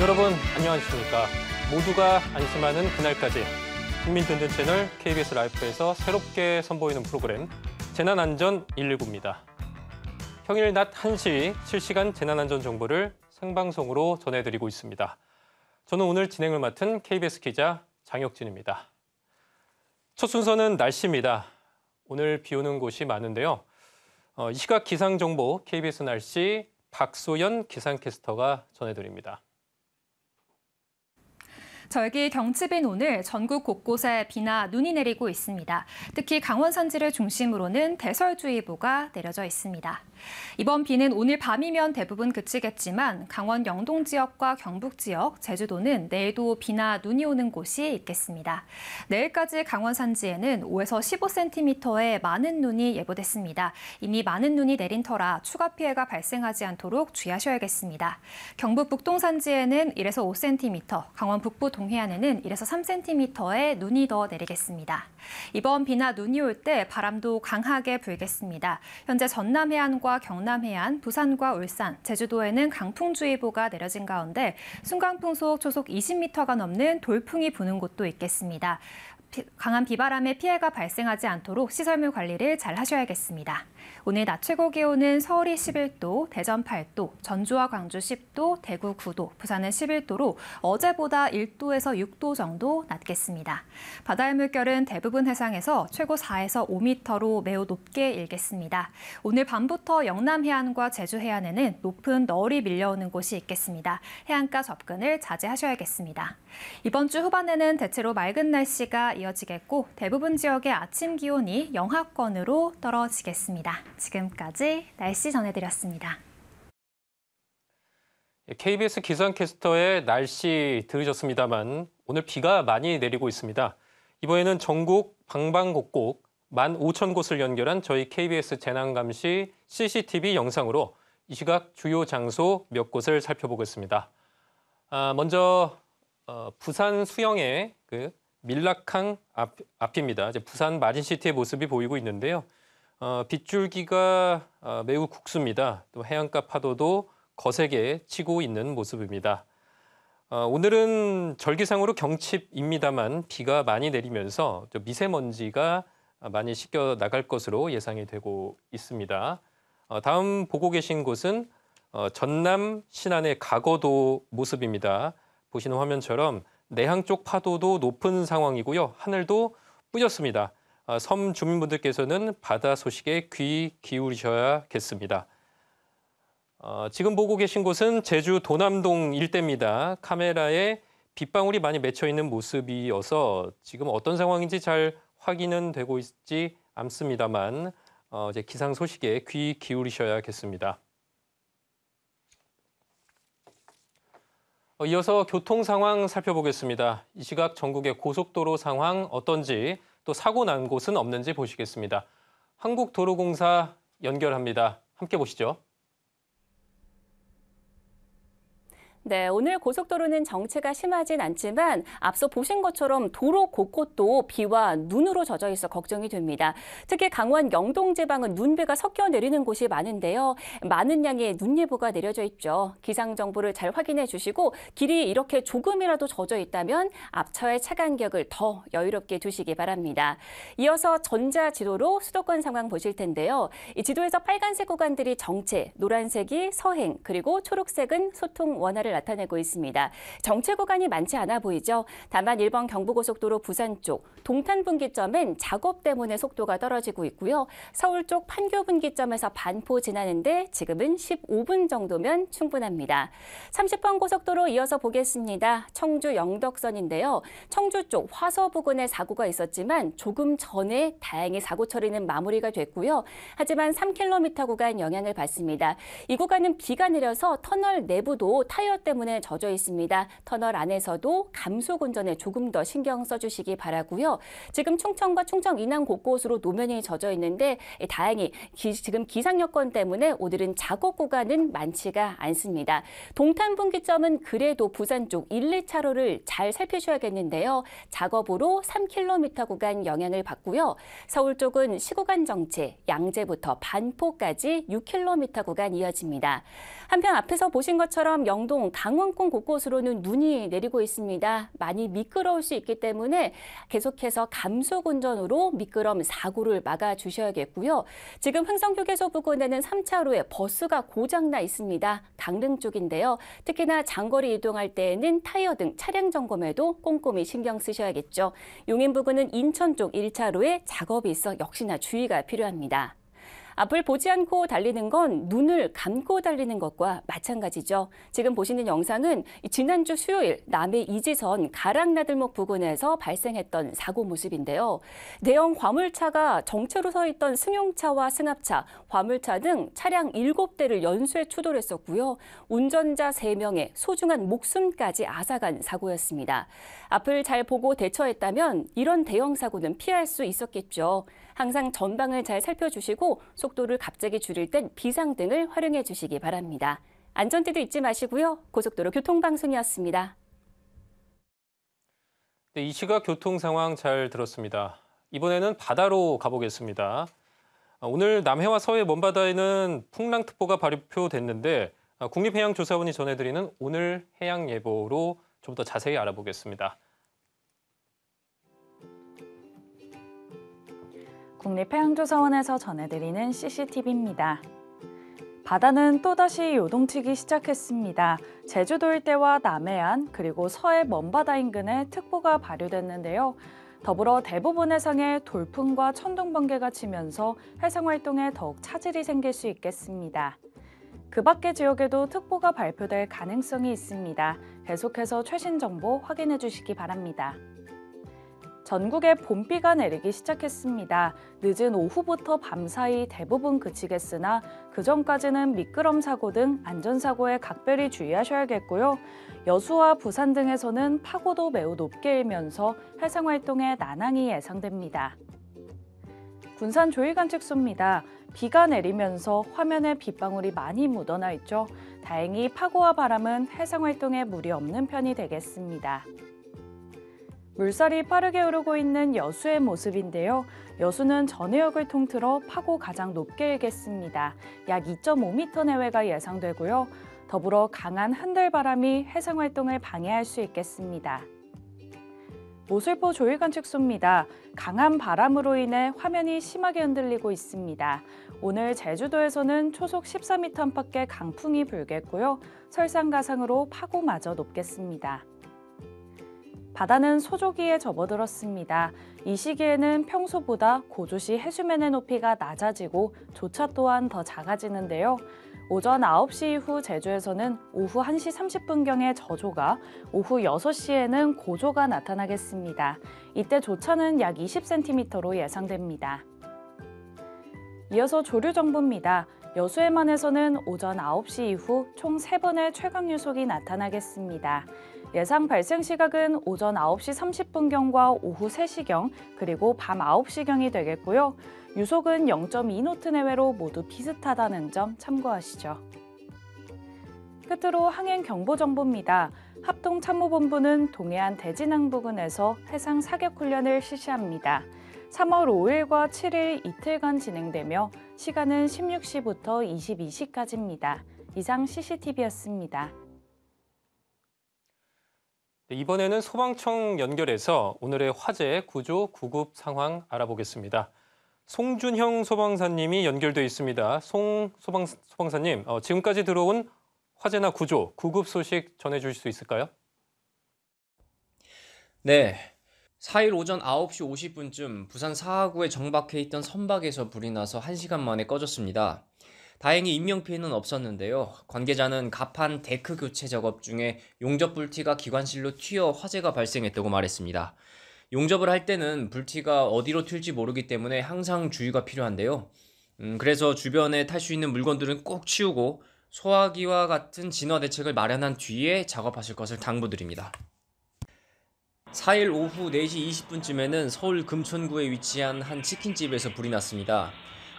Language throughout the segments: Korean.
여러분 안녕하십니까. 모두가 안심하는 그날까지 국민 든든 채널 KBS 라이프에서 새롭게 선보이는 프로그램 재난안전 119입니다. 평일 낮 1시 실시간 재난안전 정보를 생방송으로 전해드리고 있습니다. 저는 오늘 진행을 맡은 KBS 기자 장혁진입니다. 첫 순서는 날씨입니다. 오늘 비 오는 곳이 많은데요. 이 시각 기상정보 KBS 날씨 박소연 기상캐스터가 전해드립니다. 절기 경칩인 오늘 전국 곳곳에 비나 눈이 내리고 있습니다. 특히 강원 산지를 중심으로는 대설주의보가 내려져 있습니다. 이번 비는 오늘 밤이면 대부분 그치겠지만 강원 영동 지역과 경북 지역, 제주도는 내일도 비나 눈이 오는 곳이 있겠습니다. 내일까지 강원 산지에는 5에서 15cm의 많은 눈이 예보됐습니다. 이미 많은 눈이 내린 터라 추가 피해가 발생하지 않도록 주의하셔야겠습니다. 경북 북동 산지에는 1에서 5cm, 강원 북부 동해안에는 1에서 3cm의 눈이 더 내리겠습니다. 이번 비나 눈이 올 때 바람도 강하게 불겠습니다. 현재 전남 해안과 경남 해안, 부산과 울산, 제주도에는 강풍주의보가 내려진 가운데 순간풍속 초속 20m가 넘는 돌풍이 부는 곳도 있겠습니다. 강한 비바람에 피해가 발생하지 않도록 시설물 관리를 잘 하셔야겠습니다. 오늘 낮 최고 기온은 서울이 11도, 대전 8도, 전주와 광주 10도, 대구 9도, 부산은 11도로 어제보다 1도에서 6도 정도 낮겠습니다. 바다의 물결은 대부분 해상에서 최고 4에서 5m로 매우 높게 일겠습니다. 오늘 밤부터 영남 해안과 제주 해안에는 높은 널이 밀려오는 곳이 있겠습니다. 해안가 접근을 자제하셔야겠습니다. 이번 주 후반에는 대체로 맑은 날씨가 이어지겠고 대부분 지역의 아침 기온이 영하권으로 떨어지겠습니다. 지금까지 날씨 전해드렸습니다. KBS 기상캐스터의 날씨 들으셨습니다만 오늘 비가 많이 내리고 있습니다. 이번에는 전국 방방곡곡 15,000곳을 연결한 저희 KBS 재난감시 CCTV 영상으로 이 시각 주요 장소 몇 곳을 살펴보겠습니다. 먼저 부산 수영의 밀락항 앞입니다. 이제 부산 마린시티의 모습이 보이고 있는데요. 빗줄기가 매우 국습니다. 또 해안가 파도도 거세게 치고 있는 모습입니다. 오늘은 절기상으로 경칩입니다만 비가 많이 내리면서 미세먼지가 많이 씻겨 나갈 것으로 예상이 되고 있습니다. 다음 보고 계신 곳은 전남 신안의 가거도 모습입니다. 보시는 화면처럼 내항 쪽 파도도 높은 상황이고요. 하늘도 뿌옇습니다. 섬 주민분들께서는 바다 소식에 귀 기울이셔야겠습니다. 지금 보고 계신 곳은 제주 도남동 일대입니다. 카메라에 빗방울이 많이 맺혀 있는 모습이어서 지금 어떤 상황인지 잘 확인은 되고 있지 않습니다만 이제 기상 소식에 귀 기울이셔야겠습니다. 이어서 교통 상황 살펴보겠습니다. 이 시각 전국의 고속도로 상황 어떤지 또 사고 난 곳은 없는지 보시겠습니다. 한국도로공사 연결합니다. 함께 보시죠. 네, 오늘 고속도로는 정체가 심하진 않지만 앞서 보신 것처럼 도로 곳곳도 비와 눈으로 젖어 있어 걱정이 됩니다. 특히 강원 영동 지방은 눈비가 섞여 내리는 곳이 많은데요. 많은 양의 눈 예보가 내려져 있죠. 기상 정보를 잘 확인해 주시고 길이 이렇게 조금이라도 젖어 있다면 앞차의 차 간격을 더 여유롭게 두시기 바랍니다. 이어서 전자지도로 수도권 상황 보실 텐데요. 이 지도에서 빨간색 구간들이 정체, 노란색이 서행, 그리고 초록색은 소통 완화를 나타내고 있습니다. 정체 구간이 많지 않아 보이죠? 다만 1번 경부고속도로 부산 쪽 동탄 분기점은 작업 때문에 속도가 떨어지고 있고요. 서울 쪽 판교 분기점에서 반포 지나는데 지금은 15분 정도면 충분합니다. 30번 고속도로 이어서 보겠습니다. 청주 영덕선인데요. 청주 쪽 화서 부근에 사고가 있었지만 조금 전에 다행히 사고 처리는 마무리가 됐고요. 하지만 3km 구간 영향을 받습니다. 이 구간은 비가 내려서 터널 내부도 타이어 때문에 젖어 있습니다. 터널 안에서도 감속 운전에 조금 더 신경 써주시기 바라고요. 지금 충청과 충청 이남 곳곳으로 노면이 젖어 있는데 다행히 지금 기상 여건 때문에 오늘은 작업 구간은 많지가 않습니다. 동탄 분기점은 그래도 부산 쪽 1, 2차로를 잘 살피셔야겠는데요. 작업으로 3km 구간 영향을 받고요. 서울 쪽은 시구간 정체, 양재부터 반포까지 6km 구간 이어집니다. 한편 앞에서 보신 것처럼 영동 우선 강원권 곳곳으로는 눈이 내리고 있습니다. 많이 미끄러울 수 있기 때문에 계속해서 감속 운전으로 미끄럼 사고를 막아주셔야겠고요. 지금 흥성휴게소 부근에는 3차로에 버스가 고장나 있습니다. 강릉 쪽인데요. 특히나 장거리 이동할 때에는 타이어 등 차량 점검에도 꼼꼼히 신경 쓰셔야겠죠. 용인 부근은 인천 쪽 1차로에 작업이 있어 역시나 주의가 필요합니다. 앞을 보지 않고 달리는 건 눈을 감고 달리는 것과 마찬가지죠. 지금 보시는 영상은 지난주 수요일 남해 이지선 가락나들목 부근에서 발생했던 사고 모습인데요. 대형 화물차가 정체로 서 있던 승용차와 승합차, 화물차 등 차량 7대를 연쇄 추돌했었고요. 운전자 3명의 소중한 목숨까지 앗아간 사고였습니다. 앞을 잘 보고 대처했다면 이런 대형 사고는 피할 수 있었겠죠. 항상 전방을 잘 살펴주시고 속도를 갑자기 줄일 땐 비상등을 활용해 주시기 바랍니다. 안전띠도 잊지 마시고요. 고속도로 교통방송이었습니다. 네, 이 시각 교통 상황 잘 들었습니다. 이번에는 바다로 가보겠습니다. 오늘 남해와 서해 먼바다에는 풍랑특보가 발표됐는데 국립해양조사원이 전해드리는 오늘 해양 예보로 좀 더 자세히 알아보겠습니다. 국립해양조사원에서 전해드리는 CCTV입니다. 바다는 또다시 요동치기 시작했습니다. 제주도 일대와 남해안 그리고 서해 먼바다 인근에 특보가 발효됐는데요. 더불어 대부분 해상에 돌풍과 천둥 번개가 치면서 해상 활동에 더욱 차질이 생길 수 있겠습니다. 그 밖의 지역에도 특보가 발표될 가능성이 있습니다. 계속해서 최신 정보 확인해 주시기 바랍니다. 전국에 봄비가 내리기 시작했습니다. 늦은 오후부터 밤사이 대부분 그치겠으나 그전까지는 미끄럼 사고 등 안전사고에 각별히 주의하셔야겠고요. 여수와 부산 등에서는 파고도 매우 높게 일면서 해상활동에 난항이 예상됩니다. 군산 조이관측소입니다. 비가 내리면서 화면에 빗방울이 많이 묻어나 있죠. 다행히 파고와 바람은 해상활동에 무리 없는 편이 되겠습니다. 물살이 빠르게 오르고 있는 여수의 모습인데요. 여수는 전해역을 통틀어 파고 가장 높게 일겠습니다. 약 2.5m 내외가 예상되고요. 더불어 강한 흔들바람이 해상활동을 방해할 수 있겠습니다. 모슬포 조이관측소입니다. 강한 바람으로 인해 화면이 심하게 흔들리고 있습니다. 오늘 제주도에서는 초속 14m 안팎의 강풍이 불겠고요. 설상가상으로 파고마저 높겠습니다. 바다는 소조기에 접어들었습니다. 이 시기에는 평소보다 고조시 해수면의 높이가 낮아지고 조차 또한 더 작아지는데요. 오전 9시 이후 제주에서는 오후 1시 30분경에 저조가, 오후 6시에는 고조가 나타나겠습니다. 이때 조차는 약 20cm로 예상됩니다. 이어서 조류 정보입니다. 여수해만에서는 오전 9시 이후 총 3번의 최강유속이 나타나겠습니다. 예상 발생 시각은 오전 9시 30분경과 오후 3시경, 그리고 밤 9시경이 되겠고요. 유속은 0.2노트 내외로 모두 비슷하다는 점 참고하시죠. 끝으로 항해경보 정보입니다. 합동참모본부는 동해안 대진항 부근에서 해상 사격 훈련을 실시합니다. 3월 5일과 7일 이틀간 진행되며 시간은 16시부터 22시까지입니다. 이상 CCTV였습니다. 이번에는 소방청 연결해서 오늘의 화재, 구조, 구급 상황 알아보겠습니다. 송준형 소방사님이 연결돼 있습니다. 소방사님, 지금까지 들어온 화재나 구조, 구급 소식 전해주실 수 있을까요? 네. 4일 오전 9시 50분쯤 부산 사하구에 정박해 있던 선박에서 불이 나서 1시간 만에 꺼졌습니다. 다행히 인명피해는 없었는데요. 관계자는 갑판 데크 교체 작업 중에 용접 불티가 기관실로 튀어 화재가 발생했다고 말했습니다. 용접을 할 때는 불티가 어디로 튈지 모르기 때문에 항상 주의가 필요한데요. 그래서 주변에 탈 수 있는 물건들은 꼭 치우고 소화기와 같은 진화 대책을 마련한 뒤에 작업하실 것을 당부드립니다. 4일 오후 4시 20분쯤에는 서울 금천구에 위치한 한 치킨집에서 불이 났습니다.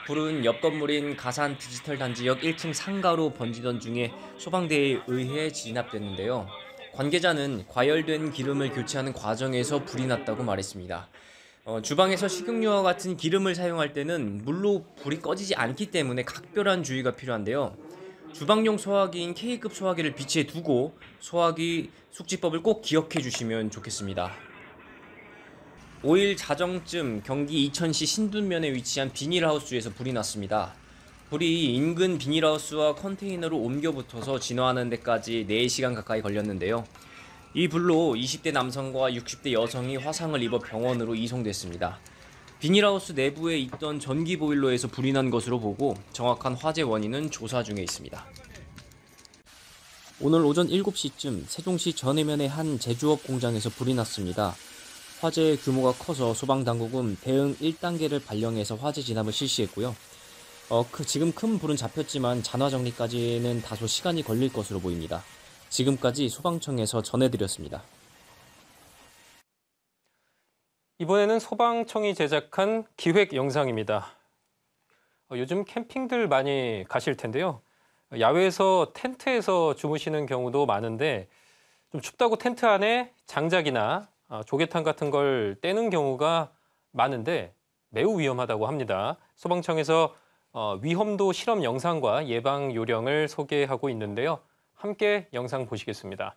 불은 옆 건물인 가산 디지털 단지역 1층 상가로 번지던 중에 소방대에 의해 진압됐는데요. 관계자는 과열된 기름을 교체하는 과정에서 불이 났다고 말했습니다. 주방에서 식용유와 같은 기름을 사용할 때는 물로 불이 꺼지지 않기 때문에 각별한 주의가 필요한데요. 주방용 소화기인 K급 소화기를 비치해 두고 소화기 숙지법을 꼭 기억해 주시면 좋겠습니다. 5일 자정쯤 경기 이천시 신둔면에 위치한 비닐하우스에서 불이 났습니다. 불이 인근 비닐하우스와 컨테이너로 옮겨 붙어서 진화하는 데까지 4시간 가까이 걸렸는데요. 이 불로 20대 남성과 60대 여성이 화상을 입어 병원으로 이송됐습니다. 비닐하우스 내부에 있던 전기 보일러에서 불이 난 것으로 보고 정확한 화재 원인은 조사 중에 있습니다. 오늘 오전 7시쯤 세종시 전해면의 한 제조업 공장에서 불이 났습니다. 화재의 규모가 커서 소방당국은 대응 1단계를 발령해서 화재 진압을 실시했고요. 지금 큰 불은 잡혔지만 잔화 정리까지는 다소 시간이 걸릴 것으로 보입니다. 지금까지 소방청에서 전해드렸습니다. 이번에는 소방청이 제작한 기획 영상입니다. 요즘 캠핑들 많이 가실 텐데요. 야외에서 텐트에서 주무시는 경우도 많은데 좀 춥다고 텐트 안에 장작이나 조개탕 같은 걸 떼는 경우가 많은데 매우 위험하다고 합니다. 소방청에서 위험도 실험 영상과 예방 요령을 소개하고 있는데요. 함께 영상 보시겠습니다.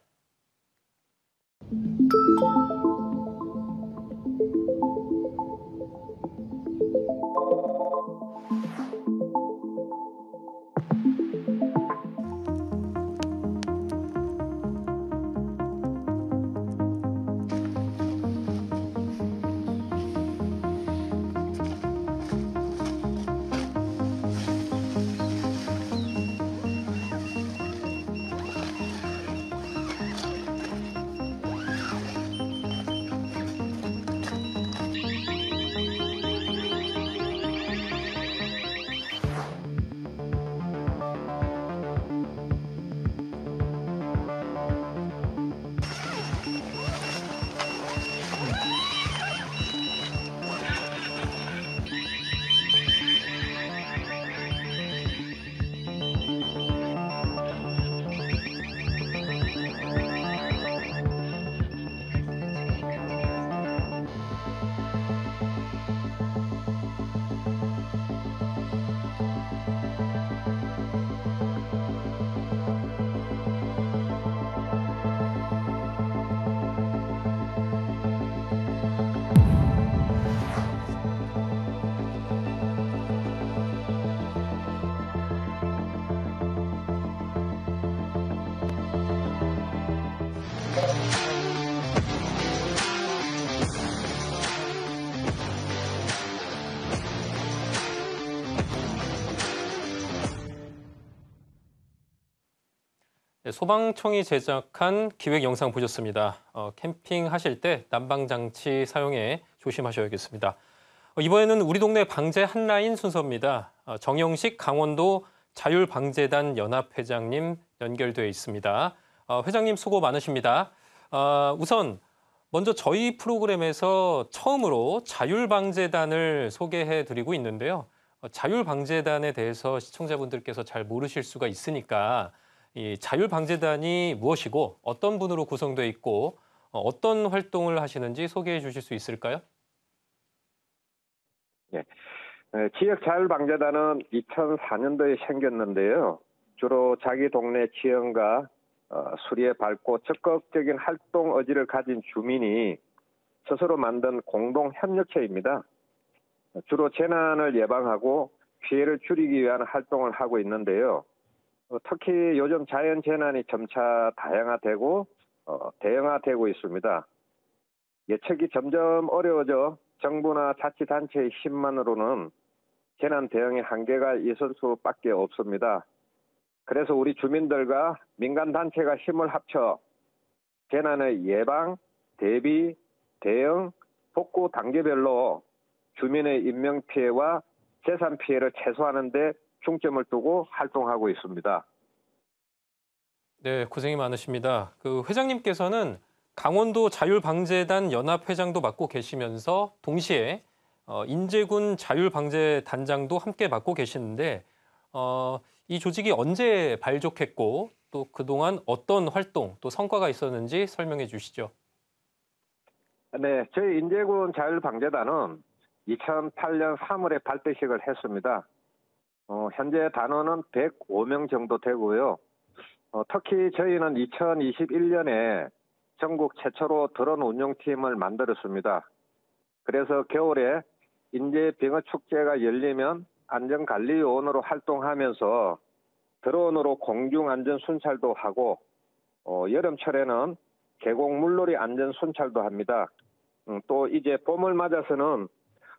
네, 소방청이 제작한 기획 영상 보셨습니다. 캠핑 하실 때 난방장치 사용에 조심하셔야겠습니다. 이번에는 우리 동네 방제 한라인 순서입니다. 정영식 강원도 자율방재단 연합회장님 연결돼 있습니다. 회장님 수고 많으십니다. 우선 먼저 저희 프로그램에서 처음으로 자율방재단을 소개해드리고 있는데요. 자율방재단에 대해서 시청자분들께서 잘 모르실 수가 있으니까 이 자율방재단이 무엇이고 어떤 분으로 구성되어 있고 어떤 활동을 하시는지 소개해 주실 수 있을까요? 네. 지역자율방재단은 2004년도에 생겼는데요. 주로 자기 동네 지형과 수리에 밝고 적극적인 활동 의지를 가진 주민이 스스로 만든 공동협력체입니다. 주로 재난을 예방하고 피해를 줄이기 위한 활동을 하고 있는데요. 특히 요즘 자연재난이 점차 다양화되고 대형화되고 있습니다. 예측이 점점 어려워져 정부나 자치단체의 힘만으로는 재난 대응의 한계가 있을 수밖에 없습니다. 그래서 우리 주민들과 민간단체가 힘을 합쳐 재난의 예방, 대비, 대응, 복구 단계별로 주민의 인명피해와 재산피해를 최소화하는 데 중점을 두고 활동하고 있습니다. 네, 고생이 많으십니다. 회장님께서는 강원도 자율방재단 연합회장도 맡고 계시면서 동시에 인제군 자율방재단장도 함께 맡고 계시는데 이 조직이 언제 발족했고 또 그동안 어떤 활동 또 성과가 있었는지 설명해 주시죠. 네, 저희 인제군 자율방재단은 2008년 3월에 발대식을 했습니다. 현재 단원은 105명 정도 되고요. 특히 저희는 2021년에 전국 최초로 드론 운영팀을 만들었습니다. 그래서 겨울에 인제빙어축제가 열리면 안전관리요원으로 활동하면서 드론으로 공중안전 순찰도 하고 여름철에는 계곡 물놀이 안전 순찰도 합니다. 또 이제 봄을 맞아서는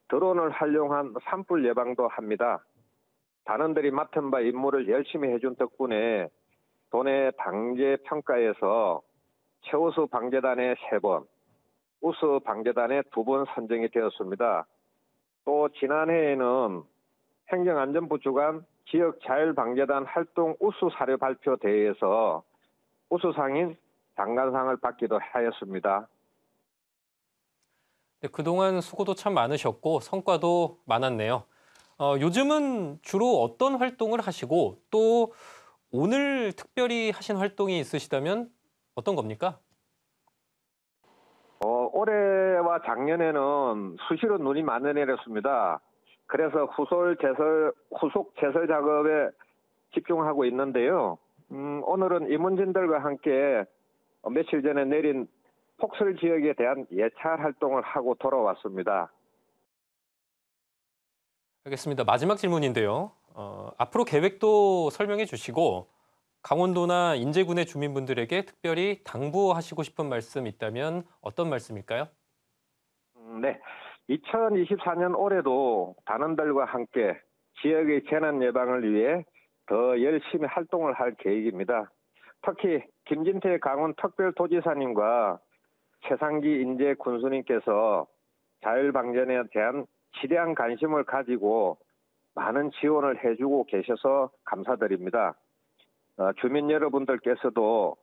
드론을 활용한 산불 예방도 합니다. 단원들이 맡은 바 임무를 열심히 해준 덕분에 도내 방제 평가에서 최우수 방재단에 3번, 우수 방재단에 2번 선정이 되었습니다. 또 지난해에는 행정안전부 주관 지역자율방재단 활동 우수 사례 발표 대회에서 우수상인 장관상을 받기도 하였습니다. 네, 그동안 수고도 참 많으셨고 성과도 많았네요. 요즘은 주로 어떤 활동을 하시고 또 오늘 특별히 하신 활동이 있으시다면 어떤 겁니까? 올해와 작년에는 수시로 눈이 많이 내렸습니다. 그래서 후속 제설 작업에 집중하고 있는데요. 오늘은 임원진들과 함께 며칠 전에 내린 폭설 지역에 대한 예찰 활동을 하고 돌아왔습니다. 알겠습니다. 마지막 질문인데요. 앞으로 계획도 설명해 주시고 강원도나 인제군의 주민분들에게 특별히 당부하시고 싶은 말씀 있다면 어떤 말씀일까요? 네, 2024년 올해도 단원들과 함께 지역의 재난 예방을 위해 더 열심히 활동을 할 계획입니다. 특히 김진태 강원특별도지사님과 최상기 인제 군수님께서 자율방전에 대한 지대한 관심을 가지고 많은 지원을 해주고 계셔서 감사드립니다. 주민 여러분들께서도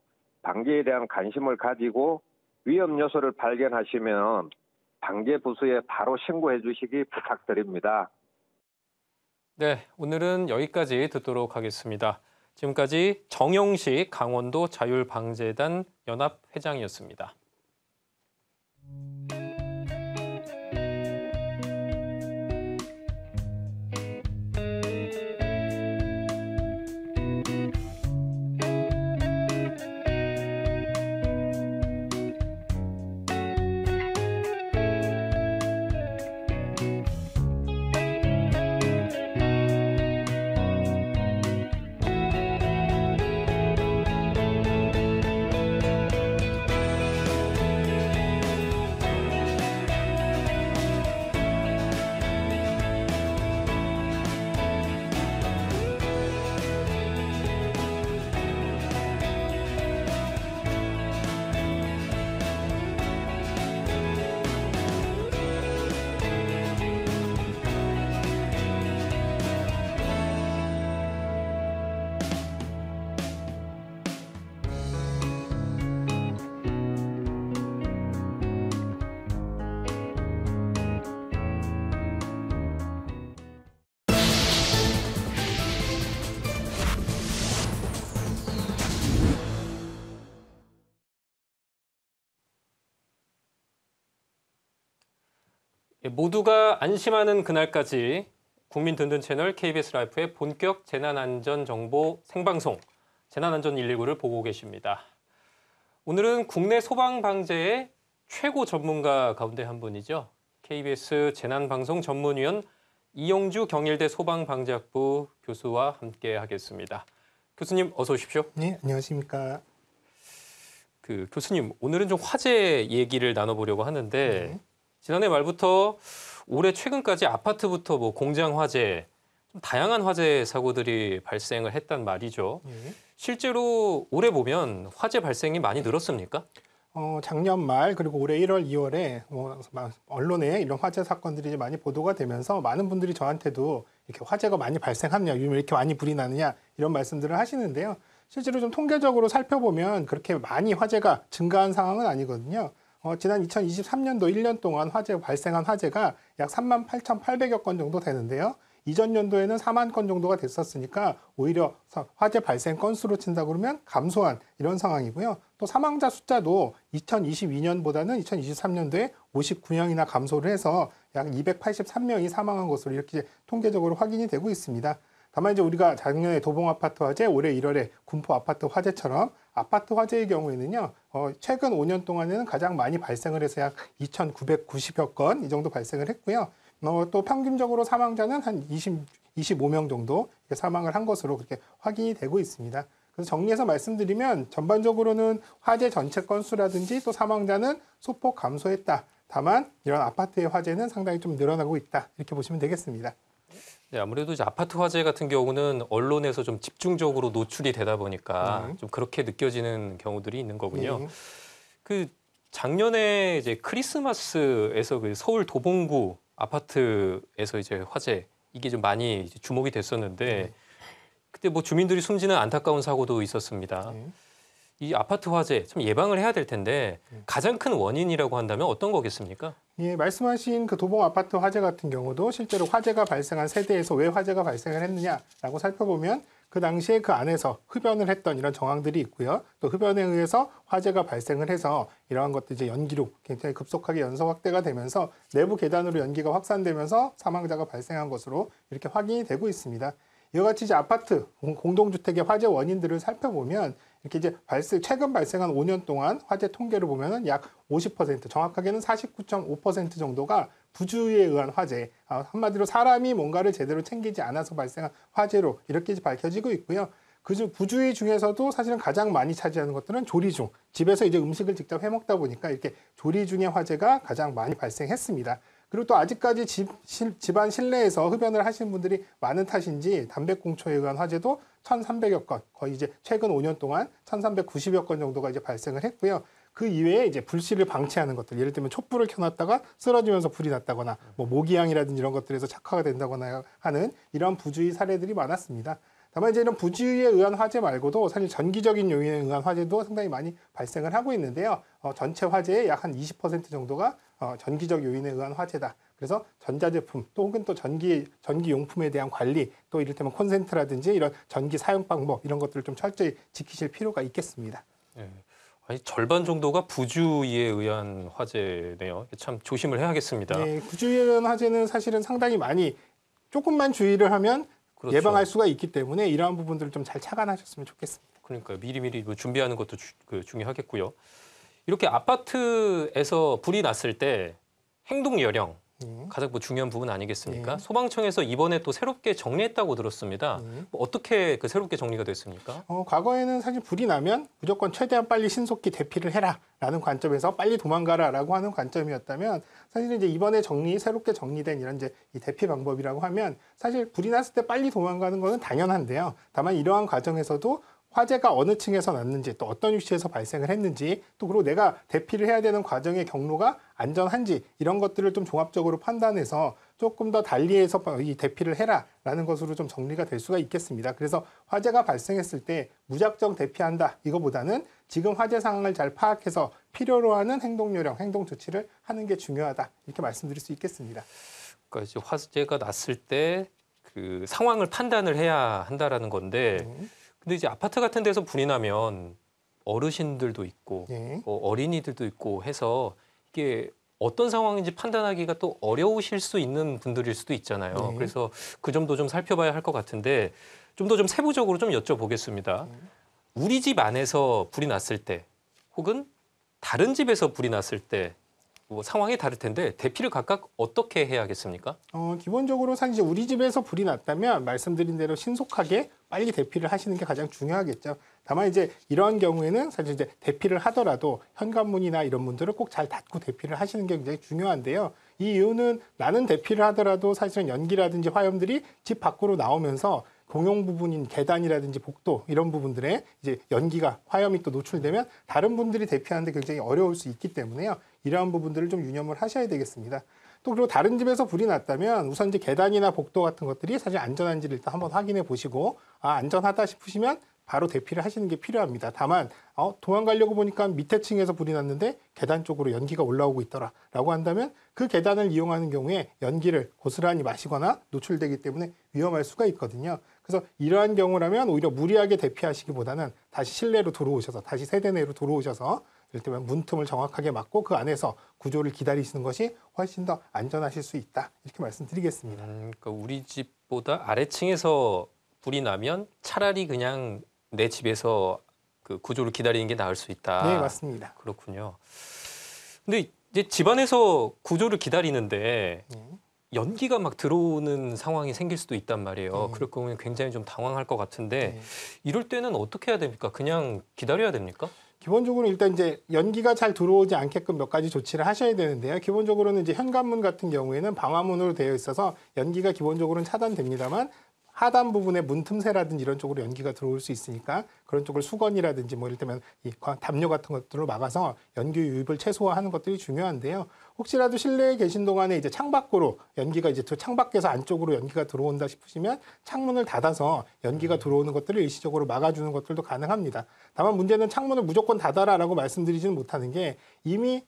방제에 대한 관심을 가지고 위험 요소를 발견하시면 방제부서에 바로 신고해 주시기 부탁드립니다. 네, 오늘은 여기까지 듣도록 하겠습니다. 지금까지 정영식 강원도 자율방재단 연합회장이었습니다. 모두가 안심하는 그날까지 국민 든든 채널 KBS 라이프의 본격 재난안전정보 생방송 재난안전 119를 보고 계십니다. 오늘은 국내 소방방재의 최고 전문가 가운데 한 분이죠. KBS 재난방송 전문위원 이영주 경일대 소방방재학부 교수와 함께 하겠습니다. 교수님 어서 오십시오. 네, 안녕하십니까. 교수님, 오늘은 좀 화재 얘기를 나눠보려고 하는데 네. 지난해 말부터 올해 최근까지 아파트부터 공장 화재, 좀 다양한 화재 사고들이 발생을 했단 말이죠. 네. 실제로 올해 보면 화재 발생이 많이 늘었습니까? 작년 말 그리고 올해 1월, 2월에 언론에 이런 화재 사건들이 많이 보도가 되면서 많은 분들이 저한테도 이렇게 화재가 많이 발생하느냐, 요즘 왜 이렇게 많이 불이 나느냐 이런 말씀들을 하시는데요. 실제로 좀 통계적으로 살펴보면 그렇게 많이 화재가 증가한 상황은 아니거든요. 지난 2023년도 1년 동안 발생한 화재가 약 38,800여 건 정도 되는데요. 이전 연도에는 4만 건 정도가 됐었으니까 오히려 화재 발생 건수로 친다 그러면 감소한 이런 상황이고요. 또 사망자 숫자도 2022년보다는 2023년도에 59명이나 감소를 해서 약 283명이 사망한 것으로 이렇게 통계적으로 확인이 되고 있습니다. 다만 이제 우리가 작년에 도봉 아파트 화재, 올해 1월에 군포 아파트 화재처럼 아파트 화재의 경우에는요, 최근 5년 동안에는 가장 많이 발생을 해서 약 2,990여 건 이 정도 발생을 했고요. 또 평균적으로 사망자는 한 25명 정도 사망을 한 것으로 그렇게 확인이 되고 있습니다. 그래서 정리해서 말씀드리면 전반적으로는 화재 전체 건수라든지 또 사망자는 소폭 감소했다. 다만 이런 아파트의 화재는 상당히 좀 늘어나고 있다. 이렇게 보시면 되겠습니다. 네, 아무래도 이제 아파트 화재 같은 경우는 언론에서 좀 집중적으로 노출이 되다 보니까 좀 그렇게 느껴지는 경우들이 있는 거군요. 네. 그 작년에 이제 크리스마스에서 그 서울 도봉구 아파트에서 이제 화재 이게 좀 많이 이제 주목이 됐었는데 그때 뭐 주민들이 숨지는 안타까운 사고도 있었습니다. 이 아파트 화재 참 예방을 해야 될 텐데 가장 큰 원인이라고 한다면 어떤 거겠습니까? 예, 말씀하신 그 도봉 아파트 화재 같은 경우도 실제로 화재가 발생한 세대에서 왜 화재가 발생을 했느냐라고 살펴보면 그 당시에 그 안에서 흡연을 했던 이런 정황들이 있고요. 또 흡연에 의해서 화재가 발생을 해서 이러한 것도 이제 연기로 굉장히 급속하게 연소 확대가 되면서 내부 계단으로 연기가 확산되면서 사망자가 발생한 것으로 이렇게 확인이 되고 있습니다. 이와 같이 이제 아파트 공동주택의 화재 원인들을 살펴보면 이렇게 이제 최근 발생한 5년 동안 화재 통계를 보면은 약 50%, 정확하게는 49.5% 정도가 부주의에 의한 화재, 한마디로 사람이 뭔가를 제대로 챙기지 않아서 발생한 화재로 이렇게 밝혀지고 있고요. 그중 부주의 중에서도 사실은 가장 많이 차지하는 것들은 조리 중, 집에서 이제 음식을 직접 해 먹다 보니까 이렇게 조리 중의 화재가 가장 많이 발생했습니다. 그리고 또 아직까지 집안 실내에서 흡연을 하시는 분들이 많은 탓인지 담배꽁초에 의한 화재도 1,300여 건, 거의 이제 최근 5년 동안 1,390여 건 정도가 이제 발생을 했고요. 그 이외에 이제 불씨를 방치하는 것들, 예를 들면 촛불을 켜놨다가 쓰러지면서 불이 났다거나, 뭐 모기향이라든지 이런 것들에서 착화가 된다거나 하는 이런 부주의 사례들이 많았습니다. 다만 이제 이런 부주의에 의한 화재 말고도 사실 전기적인 요인에 의한 화재도 상당히 많이 발생을 하고 있는데요. 전체 화재의 약 한 20% 정도가 전기적 요인에 의한 화재다. 그래서 전자제품 또 혹은 또 전기용품에 대한 관리, 또 이를테면 콘센트라든지 이런 전기 사용 방법 이런 것들을 좀 철저히 지키실 필요가 있겠습니다. 네. 아니, 절반 정도가 부주의에 의한 화재네요. 참 조심을 해야겠습니다. 네, 부주의에 의한 화재는 사실은 상당히 많이 조금만 주의를 하면 그렇죠. 예방할 수가 있기 때문에 이러한 부분들을 좀 잘 착안하셨으면 좋겠습니다. 그러니까 미리미리 뭐 준비하는 것도 중요하겠고요. 이렇게 아파트에서 불이 났을 때 행동 요령 가장 뭐 중요한 부분 아니겠습니까? 소방청에서 이번에 또 새롭게 정리했다고 들었습니다. 뭐 어떻게 그 새롭게 정리가 됐습니까? 과거에는 사실 불이 나면 무조건 최대한 빨리 신속히 대피를 해라라는 관점에서 빨리 도망가라라고 하는 관점이었다면 사실 이제 이번에 새롭게 정리된 이런 이제 이 대피 방법이라고 하면 사실 불이 났을 때 빨리 도망가는 것은 당연한데요. 다만 이러한 과정에서도 화재가 어느 층에서 났는지 또 어떤 위치에서 발생을 했는지 또 그리고 내가 대피를 해야 되는 과정의 경로가 안전한지 이런 것들을 좀 종합적으로 판단해서 조금 더 달리해서 이 대피를 해라라는 것으로 좀 정리가 될 수가 있겠습니다. 그래서 화재가 발생했을 때 무작정 대피한다 이거보다는 지금 화재 상황을 잘 파악해서 필요로 하는 행동 요령, 행동 조치를 하는 게 중요하다 이렇게 말씀드릴 수 있겠습니다. 그러니까 이제 화재가 났을 때 그 상황을 판단을 해야 한다라는 건데. 근데 이제 아파트 같은 데서 불이 나면 어르신들도 있고 어린이들도 있고 해서 이게 어떤 상황인지 판단하기가 또 어려우실 수 있는 분들일 수도 있잖아요. 그래서 그 점도 좀 살펴봐야 할 것 같은데 좀 더 좀 세부적으로 좀 여쭤보겠습니다. 우리 집 안에서 불이 났을 때 혹은 다른 집에서 불이 났을 때 뭐 상황이 다를 텐데 대피를 각각 어떻게 해야겠습니까? 기본적으로 사실 이제 우리 집에서 불이 났다면 말씀드린 대로 신속하게 빨리 대피를 하시는 게 가장 중요하겠죠. 다만 이제 이런 경우에는 사실 이제 대피를 하더라도 현관문이나 이런 문들을 꼭 잘 닫고 대피를 하시는 게 굉장히 중요한데요. 이 이유는 나는 대피를 하더라도 사실은 연기라든지 화염들이 집 밖으로 나오면서 공용 부분인 계단이라든지 복도 이런 부분들에 이제 연기가 화염이 또 노출되면 다른 분들이 대피하는데 굉장히 어려울 수 있기 때문에요. 이러한 부분들을 좀 유념을 하셔야 되겠습니다. 또 그리고 다른 집에서 불이 났다면 우선 이제 계단이나 복도 같은 것들이 사실 안전한지를 일단 한번 확인해 보시고 안전하다 싶으시면 바로 대피를 하시는 게 필요합니다. 다만 도망가려고 보니까 밑에 층에서 불이 났는데 계단 쪽으로 연기가 올라오고 있더라라고 한다면 그 계단을 이용하는 경우에 연기를 고스란히 마시거나 노출되기 때문에 위험할 수가 있거든요. 그래서 이러한 경우라면 오히려 무리하게 대피하시기보다는 다시 실내로 들어오셔서 다시 세대 내로 들어오셔서 이를테면 문틈을 정확하게 막고 그 안에서 구조를 기다리시는 것이 훨씬 더 안전하실 수 있다. 이렇게 말씀드리겠습니다. 그러니까 우리 집보다 아래층에서 불이 나면 차라리 그냥 내 집에서 그 구조를 기다리는 게 나을 수 있다. 네, 맞습니다. 그렇군요. 근데 이제 집안에서 구조를 기다리는데 네. 연기가 막 들어오는 상황이 생길 수도 있단 말이에요. 네. 그럴 경우에 굉장히 좀 당황할 것 같은데 네. 이럴 때는 어떻게 해야 됩니까? 그냥 기다려야 됩니까? 기본적으로 일단 이제 연기가 잘 들어오지 않게끔 몇 가지 조치를 하셔야 되는데요. 기본적으로는 이제 현관문 같은 경우에는 방화문으로 되어 있어서 연기가 기본적으로는 차단됩니다만 하단 부분에 문 틈새라든지 이런 쪽으로 연기가 들어올 수 있으니까 그런 쪽을 수건이라든지 뭐 이를테면 이 담요 같은 것들로 막아서 연기 유입을 최소화하는 것들이 중요한데요. 혹시라도 실내에 계신 동안에 이제 창밖으로 연기가 이제 창밖에서 안쪽으로 연기가 들어온다 싶으시면 창문을 닫아서 연기가 들어오는 것들을 일시적으로 막아주는 것들도 가능합니다. 다만 문제는 창문을 무조건 닫아라라고 말씀드리지는 못하는 게 이미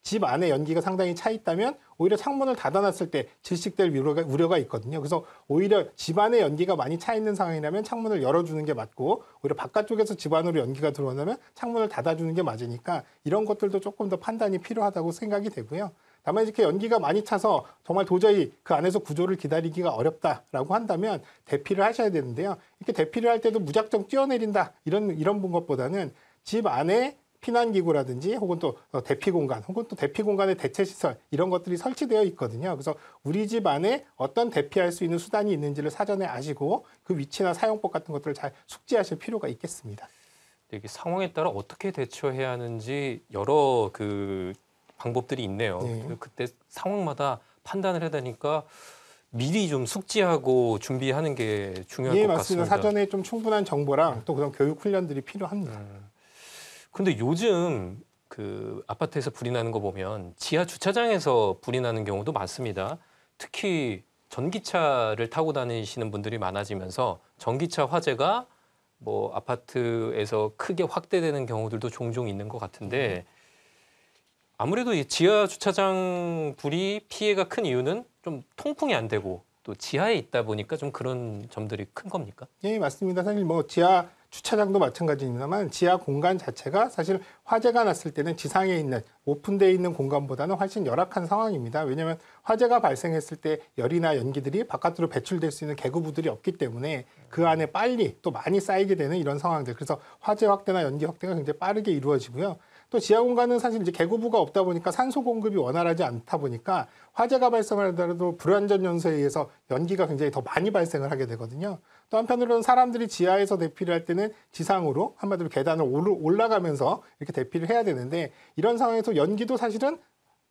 집 안에 연기가 상당히 차 있다면 오히려 창문을 닫아놨을 때 질식될 우려가 있거든요. 그래서 오히려 집 안에 연기가 많이 차 있는 상황이라면 창문을 열어주는 게 맞고 오히려 바깥쪽에서 집 안으로 연기가 들어오면 창문을 닫아주는 게 맞으니까 이런 것들도 조금 더 판단이 필요하다고 생각이 되고요. 다만 이렇게 연기가 많이 차서 정말 도저히 그 안에서 구조를 기다리기가 어렵다라고 한다면 대피를 하셔야 되는데요. 이렇게 대피를 할 때도 무작정 뛰어내린다 이런 것보다는 집 안에 피난기구라든지 혹은 또 대피 공간 혹은 또 대피 공간의 대체 시설 이런 것들이 설치되어 있거든요. 그래서 우리 집 안에 어떤 대피할 수 있는 수단이 있는지를 사전에 아시고 그 위치나 사용법 같은 것들을 잘 숙지하실 필요가 있겠습니다. 이게 상황에 따라 어떻게 대처해야 하는지 여러 그 방법들이 있네요. 네. 그때 상황마다 판단을 해야 되니까 미리 좀 숙지하고 준비하는 게 중요할 예, 것 맞습니다. 같습니다. 사전에 좀 충분한 정보랑 또 그런 교육 훈련들이 필요합니다. 근데 요즘 그 아파트에서 불이 나는 거 보면 지하 주차장에서 불이 나는 경우도 많습니다. 특히 전기차를 타고 다니시는 분들이 많아지면서 전기차 화재가 뭐 아파트에서 크게 확대되는 경우들도 종종 있는 것 같은데 아무래도 이 지하 주차장 불이 피해가 큰 이유는 좀 통풍이 안 되고 또 지하에 있다 보니까 좀 그런 점들이 큰 겁니까? 예, 맞습니다. 사실 뭐 지하 주차장도 마찬가지입니다만 지하 공간 자체가 사실 화재가 났을 때는 지상에 있는 오픈되어 있는 공간보다는 훨씬 열악한 상황입니다. 왜냐하면 화재가 발생했을 때 열이나 연기들이 바깥으로 배출될 수 있는 계구부들이 없기 때문에 그 안에 빨리 또 많이 쌓이게 되는 이런 상황들. 그래서 화재 확대나 연기 확대가 굉장히 빠르게 이루어지고요. 또 지하 공간은 사실 이제 계구부가 없다 보니까 산소 공급이 원활하지 않다 보니까 화재가 발생하더라도 불완전 연소에 의해서 연기가 굉장히 더 많이 발생을 하게 되거든요. 또 한편으로는 사람들이 지하에서 대피를 할 때는 지상으로 한마디로 계단을 올라가면서 이렇게 대피를 해야 되는데 이런 상황에서 연기도 사실은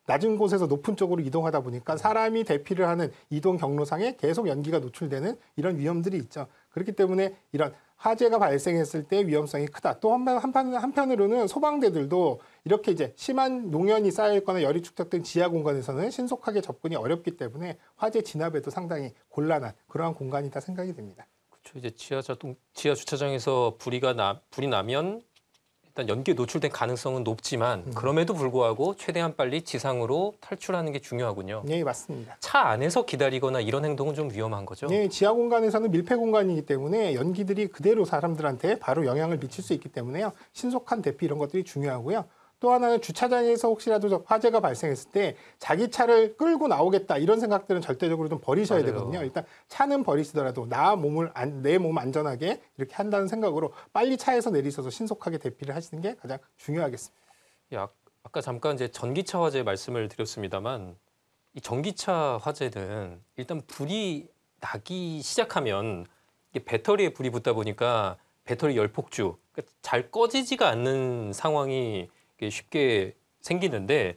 낮은 곳에서 높은 쪽으로 이동하다 보니까 사람이 대피를 하는 이동 경로상에 계속 연기가 노출되는 이런 위험들이 있죠. 그렇기 때문에 이런 화재가 발생했을 때 위험성이 크다. 또 한편으로는 소방대들도 이렇게 이제 심한 농연이 쌓여있거나 열이 축적된 지하 공간에서는 신속하게 접근이 어렵기 때문에 화재 진압에도 상당히 곤란한 그러한 공간이다 생각이 됩니다. 그렇죠. 이제 지하 주차장에서 불이 나면 일단 연기에 노출된 가능성은 높지만 그럼에도 불구하고 최대한 빨리 지상으로 탈출하는 게 중요하군요. 네, 맞습니다. 차 안에서 기다리거나 이런 행동은 좀 위험한 거죠? 네, 지하 공간에서는 밀폐 공간이기 때문에 연기들이 그대로 사람들한테 바로 영향을 미칠 수 있기 때문에요. 신속한 대피 이런 것들이 중요하고요. 또 하나는 주차장에서 혹시라도 화재가 발생했을 때 자기 차를 끌고 나오겠다 이런 생각들은 절대적으로 좀 버리셔야 맞아요. 되거든요. 일단 차는 버리시더라도 내 몸 안전하게 이렇게 한다는 생각으로 빨리 차에서 내리셔서 신속하게 대피를 하시는 게 가장 중요하겠습니다. 아까 잠깐 이제 전기차 화재 말씀을 드렸습니다만 이 전기차 화재는 일단 불이 나기 시작하면 이게 배터리에 불이 붙다 보니까 배터리 열폭주, 그러니까 잘 꺼지지가 않는 상황이 쉽게 생기는데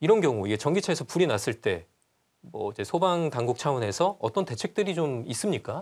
이런 경우 이게 전기차에서 불이 났을 때 뭐 이제 소방 당국 차원에서 어떤 대책들이 좀 있습니까?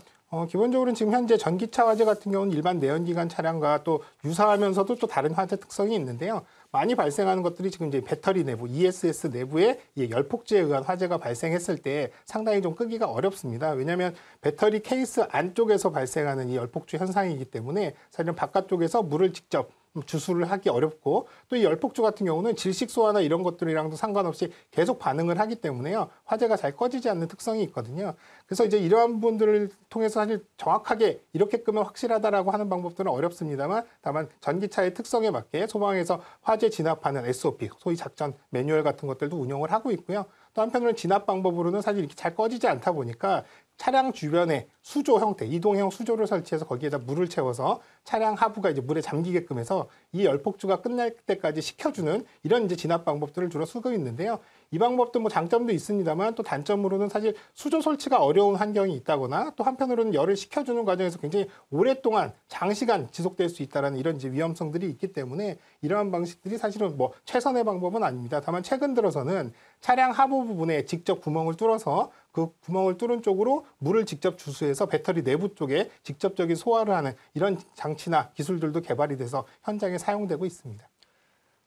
기본적으로는 지금 현재 전기차 화재 같은 경우는 일반 내연기관 차량과 또 유사하면서도 또 다른 화재 특성이 있는데요. 많이 발생하는 것들이 지금 이제 배터리 내부, ESS 내부에 열폭주에 의한 화재가 발생했을 때 상당히 좀 끄기가 어렵습니다. 왜냐하면 배터리 케이스 안쪽에서 발생하는 이 열폭주 현상이기 때문에 사실은 바깥쪽에서 물을 직접 주수를 하기 어렵고 또 이 열폭주 같은 경우는 질식소화나 이런 것들이랑도 상관없이 계속 반응을 하기 때문에요. 화재가 잘 꺼지지 않는 특성이 있거든요. 그래서 이제 이러한 부분들을 통해서 사실 정확하게 이렇게 끄면 확실하다라고 하는 방법들은 어렵습니다만 다만 전기차의 특성에 맞게 소방에서 화재 진압하는 SOP, 소위 작전 매뉴얼 같은 것들도 운영을 하고 있고요. 또 또 한편으로는 진압 방법으로는 사실 이렇게 잘 꺼지지 않다 보니까 차량 주변에 수조 형태, 이동형 수조를 설치해서 거기에다 물을 채워서 차량 하부가 이제 물에 잠기게끔 해서 이 열폭주가 끝날 때까지 식혀주는 이런 이제 진압 방법들을 주로 쓰고 있는데요. 이 방법도 뭐 장점도 있습니다만 또 단점으로는 사실 수조 설치가 어려운 환경이 있다거나 또 한편으로는 열을 식혀주는 과정에서 굉장히 오랫동안 장시간 지속될 수 있다는 이런 이제 위험성들이 있기 때문에 이러한 방식들이 사실은 뭐 최선의 방법은 아닙니다. 다만 최근 들어서는 차량 하부 부분에 직접 구멍을 뚫어서 그 구멍을 뚫은 쪽으로 물을 직접 주수해서 배터리 내부 쪽에 직접적인 소화를 하는 이런 장치나 기술들도 개발이 돼서 현장에 사용되고 있습니다.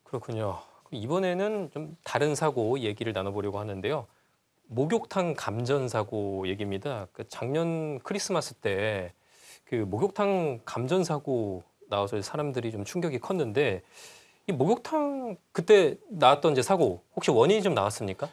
그렇군요. 이번에는 좀 다른 사고 얘기를 나눠보려고 하는데요. 목욕탕 감전 사고 얘기입니다. 작년 크리스마스 때 그 목욕탕 감전 사고 나와서 사람들이 좀 충격이 컸는데 이 목욕탕 그때 나왔던 이제 사고 혹시 원인이 좀 나왔습니까?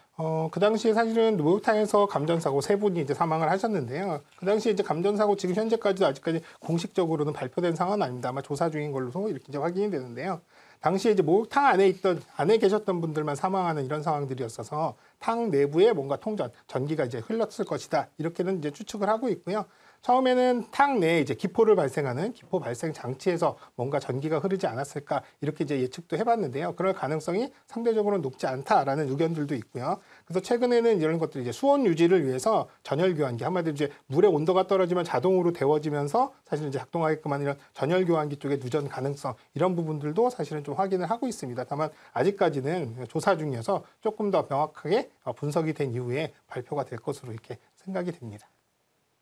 그 당시에 사실은 목욕탕에서 감전사고 3분이 이제 사망을 하셨는데요. 그 당시에 이제 감전사고 지금 현재까지도 아직까지 공식적으로는 발표된 상황은 아닙니다. 아마 조사 중인 걸로 이렇게 이제 확인이 되는데요. 당시에 이제 목욕탕 안에 계셨던 분들만 사망하는 이런 상황들이었어서 탕 내부에 뭔가 전기가 이제 흘렀을 것이다. 이렇게는 이제 추측을 하고 있고요. 처음에는 탕 내에 이제 기포를 발생하는 기포 발생 장치에서 뭔가 전기가 흐르지 않았을까 이렇게 이제 예측도 해봤는데요. 그럴 가능성이 상대적으로 높지 않다라는 의견들도 있고요. 그래서 최근에는 이런 것들이 이제 수온 유지를 위해서 전열 교환기 한마디로 이제 물의 온도가 떨어지면 자동으로 데워지면서 사실 이제 작동하게끔 하는 이런 전열 교환기 쪽의 누전 가능성 이런 부분들도 사실은 좀 확인을 하고 있습니다. 다만 아직까지는 조사 중이어서 조금 더 명확하게 분석이 된 이후에 발표가 될 것으로 이렇게 생각이 됩니다.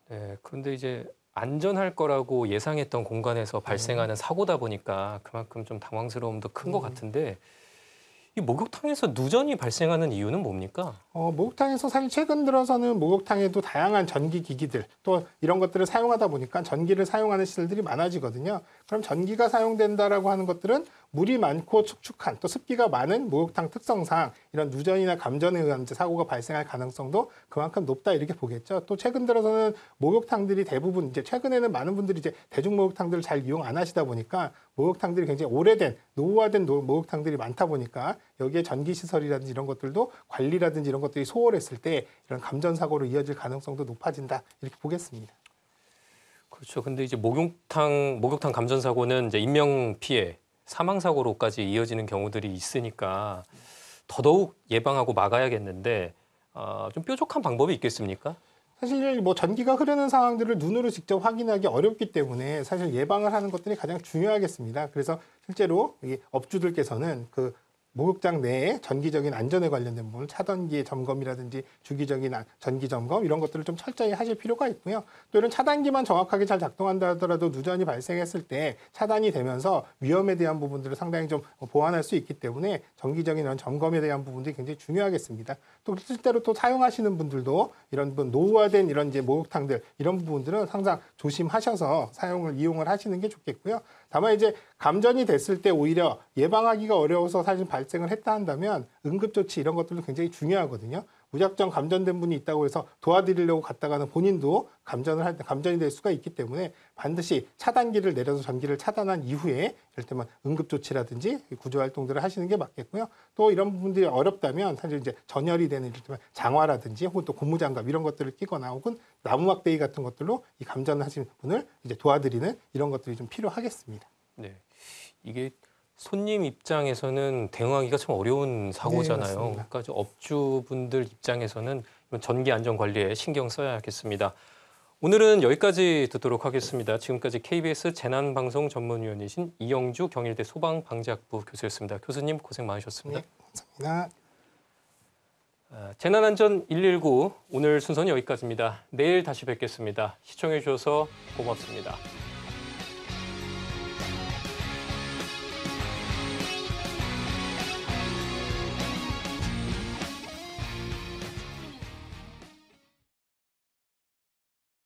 네, 그런데 이제 안전할 거라고 예상했던 공간에서 발생하는 사고다 보니까 그만큼 좀 당황스러움도 큰 것 같은데 이 목욕탕에서 누전이 발생하는 이유는 뭡니까? 목욕탕에서 사실 최근 들어서는 목욕탕에도 다양한 전기 기기들 또 이런 것들을 사용하다 보니까 전기를 사용하는 시설들이 많아지거든요. 그럼 전기가 사용된다라고 하는 것들은 물이 많고 축축한 또 습기가 많은 목욕탕 특성상 이런 누전이나 감전에 의한 사고가 발생할 가능성도 그만큼 높다 이렇게 보겠죠. 또 최근 들어서는 목욕탕들이 대부분 이제 최근에는 많은 분들이 이제 대중 목욕탕들을 잘 이용 안 하시다 보니까 목욕탕들이 굉장히 오래된 노후화된 목욕탕들이 많다 보니까 여기에 전기 시설이라든지 이런 것들도 관리라든지 이런 것들이 소홀했을 때 이런 감전 사고로 이어질 가능성도 높아진다 이렇게 보겠습니다. 그렇죠. 근데 이제 목욕탕 감전 사고는 이제 인명 피해, 사망 사고로까지 이어지는 경우들이 있으니까 더더욱 예방하고 막아야겠는데 좀 뾰족한 방법이 있겠습니까? 사실 뭐 전기가 흐르는 상황들을 눈으로 직접 확인하기 어렵기 때문에 사실 예방을 하는 것들이 가장 중요하겠습니다. 그래서 실제로 이 업주들께서는 그 목욕장 내에 전기적인 안전에 관련된 부분, 차단기의 점검이라든지 주기적인 전기 점검 이런 것들을 좀 철저히 하실 필요가 있고요. 또 이런 차단기만 정확하게 잘 작동한다 하더라도 누전이 발생했을 때 차단이 되면서 위험에 대한 부분들을 상당히 좀 보완할 수 있기 때문에 정기적인 이런 점검에 대한 부분들이 굉장히 중요하겠습니다. 또 실제로 또 사용하시는 분들도 이런 노후화된 이런 이제 목욕탕들 이런 부분들은 항상 조심하셔서 이용을 하시는 게 좋겠고요. 다만 이제 감전이 됐을 때 오히려 예방하기가 어려워서 사실 발생을 했다 한다면 응급조치 이런 것들도 굉장히 중요하거든요. 무작정 감전된 분이 있다고 해서 도와드리려고 갔다가는 본인도 감전이 될 수가 있기 때문에 반드시 차단기를 내려서 전기를 차단한 이후에 이를테면 응급조치라든지 구조활동들을 하시는 게 맞겠고요. 또 이런 부분들이 어렵다면 사실 이제 전열이 되는 이를테면 장화라든지 혹은 또 고무장갑 이런 것들을 끼거나 혹은 나무막대기 같은 것들로 이 감전하시는 분을 이제 도와드리는 이런 것들이 좀 필요하겠습니다. 네, 이게 손님 입장에서는 대응하기가 참 어려운 사고잖아요. 네, 그러니까 업주분들 입장에서는 전기 안전 관리에 신경 써야겠습니다. 오늘은 여기까지 듣도록 하겠습니다. 지금까지 KBS 재난방송 전문위원이신 이영주 경일대 소방방재학부 교수였습니다. 교수님 고생 많으셨습니다. 네, 감사합니다. 재난안전 119 오늘 순서는 여기까지입니다. 내일 다시 뵙겠습니다. 시청해 주셔서 고맙습니다.